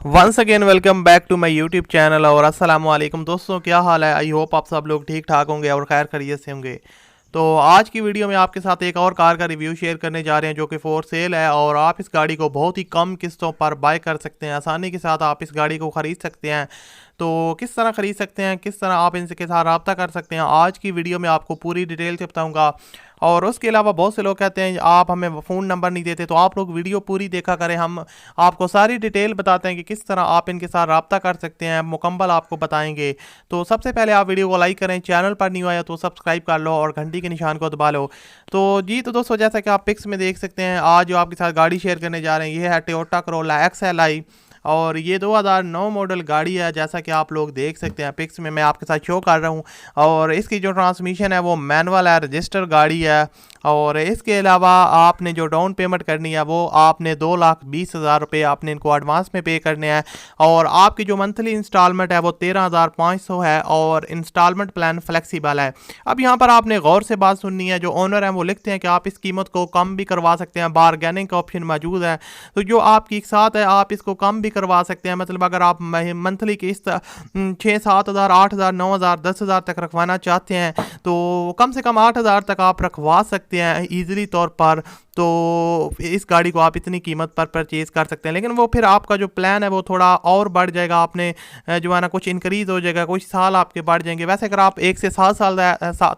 Once again welcome back to my YouTube channel और अस्सलाम वालेकुम दोस्तों, क्या हाल है। आई होप आप सब लोग ठीक ठाक होंगे और खैर खैरियत से होंगे। तो आज की वीडियो में आपके साथ एक और कार का रिव्यू शेयर करने जा रहे हैं जो कि फॉर सेल है और आप इस गाड़ी को बहुत ही कम किस्तों पर बाय कर सकते हैं। आसानी के साथ आप इस गाड़ी को ख़रीद सकते हैं। तो किस तरह ख़रीद सकते हैं, किस तरह आप इनके साथ रब्ता कर सकते हैं, आज की वीडियो में आपको पूरी डिटेल से बताऊंगा। और उसके अलावा बहुत से लोग कहते हैं आप हमें फ़ोन नंबर नहीं देते, तो आप लोग वीडियो पूरी देखा करें। हम आपको सारी डिटेल बताते हैं कि किस तरह आप इनके साथ रब्ता कर सकते हैं, मुकम्मल आपको बताएंगे। तो सबसे पहले आप वीडियो को लाइक करें, चैनल पर नहीं आया तो सब्सक्राइब कर लो और घंटी के निशान को दबा लो। तो दोस्तों, जैसा कि आप पिक्स में देख सकते हैं, आज जो आपके साथ गाड़ी शेयर करने जा रहे हैं ये है टोयोटा करोला XLI। और ये 2009 मॉडल गाड़ी है, जैसा कि आप लोग देख सकते हैं पिक्स में मैं आपके साथ शो कर रहा हूँ। और इसकी जो ट्रांसमिशन है वो मैनुअल है, रजिस्टर गाड़ी है। और इसके अलावा आपने जो डाउन पेमेंट करनी है वो आपने 2,20,000 रुपये आपने इनको एडवांस में पे करने हैं। और आपकी जो मंथली इंस्टॉलमेंट है वो 13,500 है और इंस्टॉलमेंट प्लान फ्लेक्सिबल है। अब यहाँ पर आपने गौर से बात सुननी है। जो ओनर हैं वो लिखते हैं कि आप इस कीमत को कम भी करवा सकते हैं, बारगेनिंग का ऑप्शन मौजूद है। तो जो आपकी साथ है आप इसको कम भी करवा सकते हैं। मतलब अगर आप मंथली किस्त 6-7 हज़ार, 8 हज़ार, 9 हज़ार, 10 हज़ार तक रखवाना चाहते हैं तो कम से कम 8 हज़ार तक आप रखवा सकते हैं ईजिली तौर पर। तो इस गाड़ी को आप इतनी कीमत पर परचेज़ कर सकते हैं। लेकिन वो फिर आपका जो प्लान है वो थोड़ा और बढ़ जाएगा। आपने जो है ना कुछ इंक्रीज़ हो जाएगा, कुछ साल आपके बढ़ जाएंगे। वैसे अगर आप 1 से 7 साल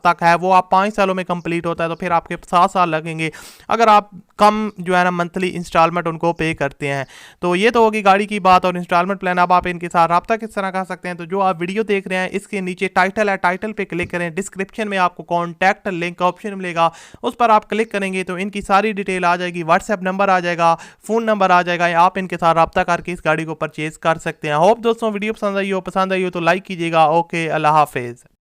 तक है वो आप 5 सालों में कंप्लीट होता है, तो फिर आपके 7 साल लगेंगे अगर आप कम जो है ना मंथली इंस्टॉलमेंट उनको पे करते हैं। तो ये तो होगी गाड़ी की बात। और इंस्टॉलमेंट प्लान अब आप इनके साथ रब्ता किस तरह कर सकते हैं, तो जो आप वीडियो देख रहे हैं इसके नीचे टाइटल है, टाइटल पे क्लिक करें। डिस्क्रिप्शन में आपको कॉन्टैक्ट लिंक का ऑप्शन मिलेगा, उस पर आप क्लिक करेंगे तो इनकी सारी डिटेल आ जाएगी। व्हाट्सएप नंबर आ जाएगा, फ़ोन नंबर आ जाएगा, आप इनके साथ रब्ता करके इस गाड़ी को परचेज़ कर सकते हैं। होप दोस्तों वीडियो पसंद आई हो तो लाइक कीजिएगा। ओके, अल्लाह हाफिज़।